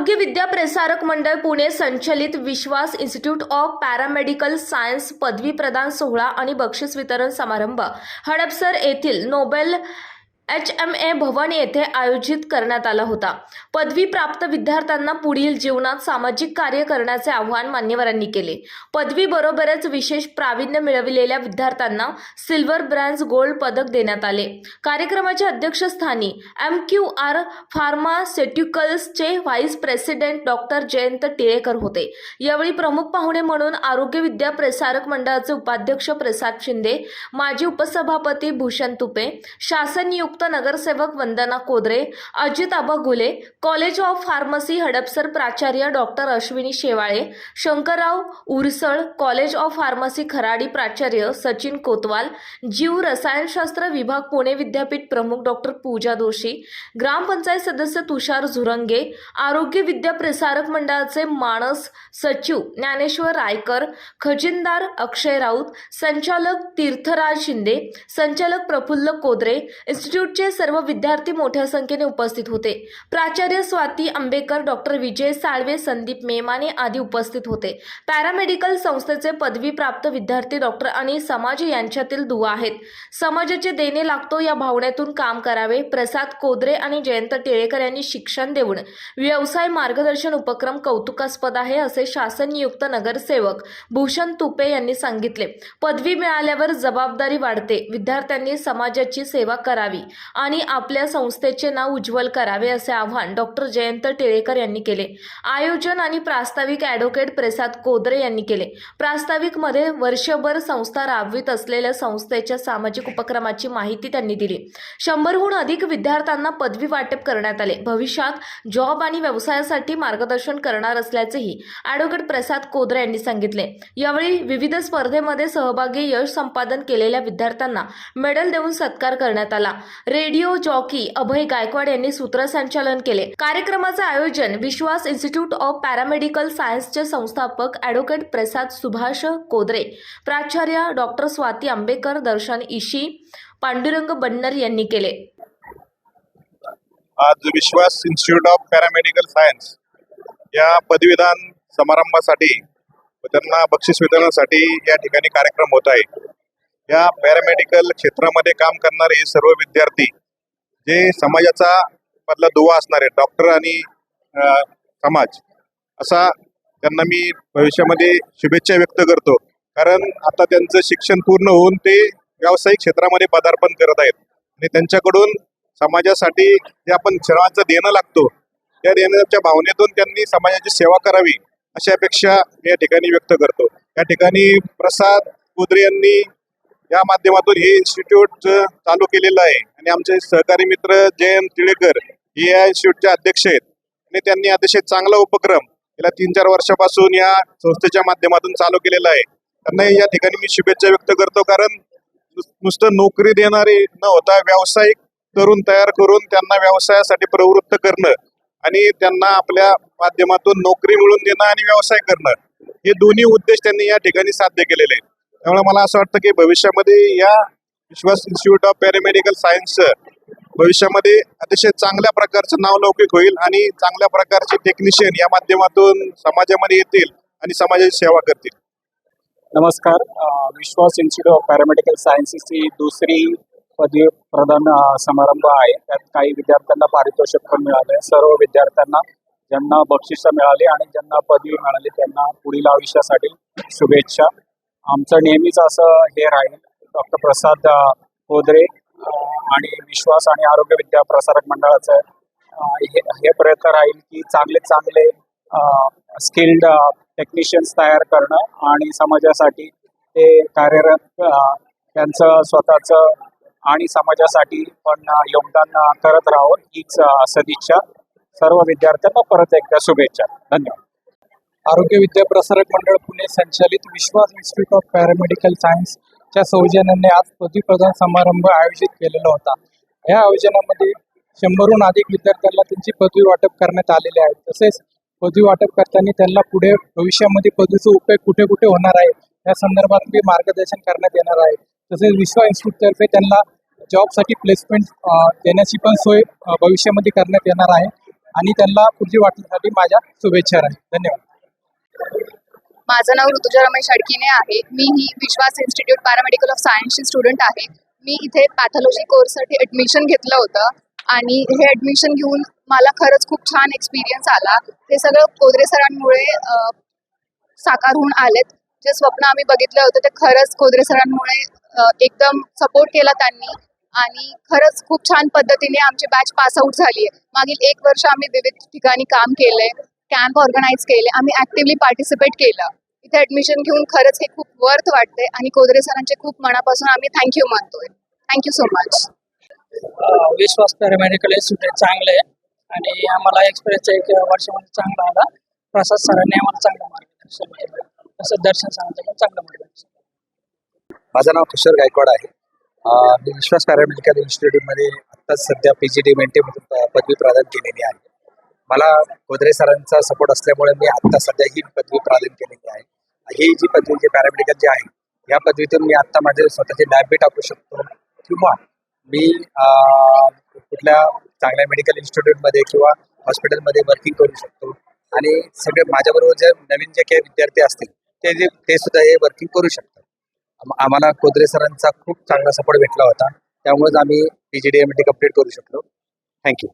आरोग्य विद्या प्रसारक मंडळ पुणे संचलित विश्वास institute of paramedical science पदवी प्रदान सोहळा आणि बक्षीस वितरण समारंभ हडपसर येथील नोबेल HMA भवन येथे आयोजित करण्यात आला होता। पदवी प्राप्त विद्यार्थ्यांना पुढील जीवनात सामाजिक कार्य करण्याचे आवाहन मान्यवरांनी केले। पदवी बरोबरच विशेष प्रावीण्य मिळविलेल्या विद्यार्थ्यांना सिल्वर, ब्रॉन्झ, गोल्ड पदक देण्यात आले। कार्यक्रमाच्या अध्यक्षस्थानी MQR फार्मास्युटिकल्सचे vice president doctor Jayant Tilekar होते। यावेळी प्रमुख पाहुणे म्हणून आरोग्य विद्या प्रसारक मंडळाचे उपाध्यक्ष प्रसाद शिंदे, माजी उपसभापती भूषण तुपे, शासन नियुक्त नगरसेवक वंदना कोदरे, अजित आबा गुले, कॉलेज ऑफ फार्मसी हडपसर प्राचार्य doctor Ashwini Shewale, Shankarrao Ursal, college of pharmacy Kharadi प्राचार्य सचिन कोतवाल, जीव रसायनशास्त्र विभाग पुणे विद्यापीठ प्रमुख डॉक्टर पूजा दोशी, ग्रामपंचायत सदस्य तुषार झुरंगे, आरोग्य विद्या प्रसारक मंडळाचे मानस सचिव ज्ञानेश्वर रायकर, खजिनदार अक्षय राऊत, संचालक तीर्थराज शिंदे, संचालक प्रफुल्ल कोदरे, इन्स्टिट्यूटचे सर्व विद्यार्थी मोठ्या संख्येने उपस्थित होते। प्राचार्य स्वाती आंबेकर, डॉक्टर विजय साळवे, संदीप मेमाने आदी उपस्थित होते। पॅरामेडिकल संस्थेचे पदवी प्राप्त विद्यार्थी डॉक्टर आणि समाज यांच्यातील दुवा आहेत। समाजाचे देणे लागतो या भावनेतून काम करावे। प्रसाद कोदरे आणि जयंत टिळेकर यांनी शिक्षण देऊन व्यवसाय मार्गदर्शन उपक्रम कौतुकास्पद आहे, असे शासन नियुक्त नगरसेवक भूषण तुपे यांनी सांगितले। पदवी मिळाल्यावर जबाबदारी वाढते। विद्यार्थ्यांनी समाजाची सेवा करावी आणि आपल्या संस्थेचे नाव उज्ज्वल करावे, असे आवाहन डॉक्टर जयंत टिळेकर यांनी केले। आयोजन आणि प्रास्ताविक ॲडव्होकेट प्रसाद कोदरे यांनी केले। प्रास्ताविक मध्ये वर्षभर संस्था राबवित असलेल्या संस्थेच्या सामाजिक उपक्रमाची माहिती त्यांनी दिली। 100हून अधिक विद्यार्थ्यांना पदवी वाटप करण्यात आले। भविष्यात जॉब आणि व्यवसायासाठी मार्गदर्शन करणार असल्याचेही ॲडव्होकेट प्रसाद कोदरे यांनी सांगितले। यावेळी विविध स्पर्धेमध्ये सहभागी यश संपादन केलेल्या विद्यार्थ्यांना मेडल देऊन सत्कार करण्यात आला। रेडिओ जॉकी अभय गायकवाड यांनी सूत्रसंचालन केले। कार्यक्रमाचे आयोजन विश्वास इन्स्टिट्यूट ऑफ पॅरामेडिकल सायन्सचे संस्थापक ॲडव्होकेट प्रसाद सुभाष कोदरे, प्राचार्य डॉक्टर स्वाती आंबेकर, दर्शन इशी, पांडुरंग बन्नर यांनी केले। आज विश्वास इन्स्टिट्यूट ऑफ पॅरामेडिकल सायन्स या पदवीदान समारंभासाठी व त्यांना बक्षीस वितरणासाठी या ठिकाणी कार्यक्रम होत आहे। या पॅरामेडिकल क्षेत्रामध्ये काम करणारे सर्व विद्यार्थी जे समाजाचा मधला दुवा असणारे डॉक्टर आणि समाज, असा त्यांना मी भविष्यामध्ये शुभेच्छा व्यक्त करतो। कारण आता त्यांचं शिक्षण पूर्ण होऊन ते व्यावसायिक क्षेत्रामध्ये पदार्पण करत आहेत आणि त्यांच्याकडून समाजासाठी जे आपण श्रमाचं देणं लागतो त्या देण्याच्या भावनेतून त्यांनी समाजाची सेवा करावी अशी अपेक्षा मी या ठिकाणी व्यक्त करतो। या ठिकाणी प्रसाद कोदरे यांनी या माध्यमातून हे इन्स्टिट्यूट चालू केलेलं आहे आणि आमचे सहकारी मित्र जयंत टिळेकर हे या इन्स्टिट्यूटचे अध्यक्ष आहेत आणि त्यांनी अतिशय चांगला उपक्रम गेल्या 3-4 वर्षापासून या संस्थेच्या माध्यमातून चालू केलेला आहे। त्यांना या ठिकाणी मी शुभेच्छा व्यक्त करतो। कारण नुसतं नोकरी देणारे न होता व्यावसायिक तरुण तयार करून त्यांना व्यवसायासाठी प्रवृत्त करणं आणि त्यांना आपल्या माध्यमातून नोकरी मिळवून देणं आणि व्यवसाय करणं, हे दोन्ही उद्देश त्यांनी या ठिकाणी साध्य केलेले आहेत। त्यामुळे मला असं वाटतं की भविष्यामध्ये या विश्वास इन्स्टिट्यूट ऑफ पॅरामेडिकल सायन्सचं भविष्यामध्ये अतिशय चांगल्या प्रकारचं नावलौकिक होईल आणि चांगल्या प्रकारचे टेक्निशियन या माध्यमातून समाजामध्ये येतील आणि समाजाची सेवा करतील। नमस्कार, विश्वास इन्स्टिट्यूट ऑफ पॅरामेडिकल सायन्सेसची दुसरी पदवी प्रदान समारंभ आहे। त्यात काही विद्यार्थ्यांना पारितोषिक पण मिळाले। सर्व विद्यार्थ्यांना ज्यांना बक्षिसं मिळाली आणि ज्यांना पदवी मिळाली त्यांना पुढील आयुष्यासाठी शुभेच्छा। आमचं नेहमीच असं हे राहील, डॉक्टर प्रसाद कोदरे आणि विश्वास आणि आरोग्य विद्या प्रसारक मंडळाचं हे प्रयत्न राहील की चांगले स्किल्ड टेक्निशियन्स तयार करणं आणि समाजासाठी ते कार्यरत त्यांचं स्वतःचं आणि समाजासाठी पण योगदान करत राहावं हीच सदिच्छा। सर्व विद्यार्थ्यांना परत एकदा शुभेच्छा। धन्यवाद। आरोग्य विद्या प्रसारक मंडळ पुणे संचालित विश्वास इन्स्टिट्यूट ऑफ पॅरामेडिकल सायन्सच्या सौजन्याने आज पदवी प्रदान समारंभ आयोजित केलेला होता। या आयोजनामध्ये 100हून अधिक विद्यार्थ्यांना त्यांची पदवी वाटप करण्यात आलेले आहे। तसेच पदवी वाटप करताना त्यांना पुढे भविष्यामध्ये पदवीचा उपयोग कुठे कुठे होणार आहे या संदर्भात मार्गदर्शन करण्यात येणार आहे। तसेच विश्वास इन्स्टिट्यूटतर्फे त्यांना जॉबसाठी प्लेसमेंट देण्याची पण सोय भविष्यामध्ये करण्यात येणार आहे आणि त्यांना पुढची वाटण्यासाठी माझ्या शुभेच्छा राहील. धन्यवाद. माझं नाव ऋतुजा रमेश अडकिने आहे. मी ही विश्वास इन्स्टिट्यूट पॅरामेडिकल ऑफ सायन्सची स्टुडंट आहे. मी इथे पॅथॉलॉजी कोर्ससाठी ॲडमिशन घेतलं होतं आणि हे ॲडमिशन घेऊन मला खरंच खूप छान एक्सपिरियन्स आला. ते सगळं कोदरे सरांमुळे साकार होऊन आलेत. जे स्वप्न आम्ही बघितलं होतं ते खरंच कोदरे सरांमुळे एकदम सपोर्ट केला त्यांनी आणि खरंच खूप छान पद्धतीने आमची बॅच पास आऊट झाली आहे. मागील 1 वर्ष आम्ही विविध ठिकाणी काम केलंय, कॅम्प ऑर्गनाईज केले, आम्ही ॲक्टिव्हली पार्टिसिपेट केलं. इथे ॲडमिशन घेऊन खरंच हे खूप वर्थ वाटते आणि कोदरे सरांचे खूप मनापासून आम्ही थँक्यू म्हणतोय. Thank you so much. Vishwas paramedical institute चांगलं आहे आणि आम्हाला एक्सपिरियन्स 1 वर्षामध्ये चांगला आला. प्रसाद सरांनी आम्हाला चांगलं मार्गदर्शन केलं, तसं दर्शन सरांचं पण चांगलं मार्गदर्शन. माझं नाव किशोर गायकवाड आहे. मी विश्वास पॅरामेडिकल इन्स्टिट्यूटमध्ये आत्ताच सध्या PGD मेंटेमधून पदवी प्रदान केलेली आहे. मला कोदरे सरांचा सपोर्ट असल्यामुळे मी आत्ता सध्या ही पदवी प्रदान केलेली आहे. ही जी पदवी जी पॅरामेडिकल जी आहे, या पदवीतून मी आत्ता माझे स्वतःचे लॅब बी टाकू शकतो किंवा मी कुठल्या चांगल्या मेडिकल इन्स्टिट्यूटमध्ये किंवा हॉस्पिटलमध्ये वर्किंग करू शकतो आणि सगळे माझ्याबरोबर जे नवीन जे काही विद्यार्थी असतील ते सुद्धा हे वर्किंग करू शकतात. आम्हाला कोदरे सरांचा खूप चांगला सपोर्ट भेटला होता, त्यामुळेच आम्ही PGDMT कंप्लीट करू शकलो. थँक्यू.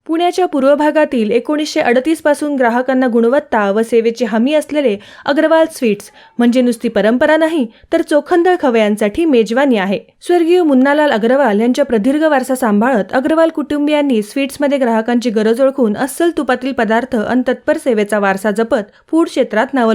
पुण्याच्या पूर्व भागातील 1938 पासून ग्राहकांना गुणवत्ता व सेवेची हमी असलेले अग्रवाल स्वीट्स म्हणजे नुसती परंपरा नाही तर चोखंदळ खवयांसाठी मेजवानी आहे. स्वर्गीय मुन्नालाल अग्रवाल यांच्या प्रदीर्घ वारसा सांभाळत अग्रवाल कुटुंबियांनी स्वीट्समध्ये ग्राहकांची गरज ओळखून अस्सल तुपातील पदार्थ आणि तत्पर सेवेचा वारसा जपत फूड क्षेत्रात नाव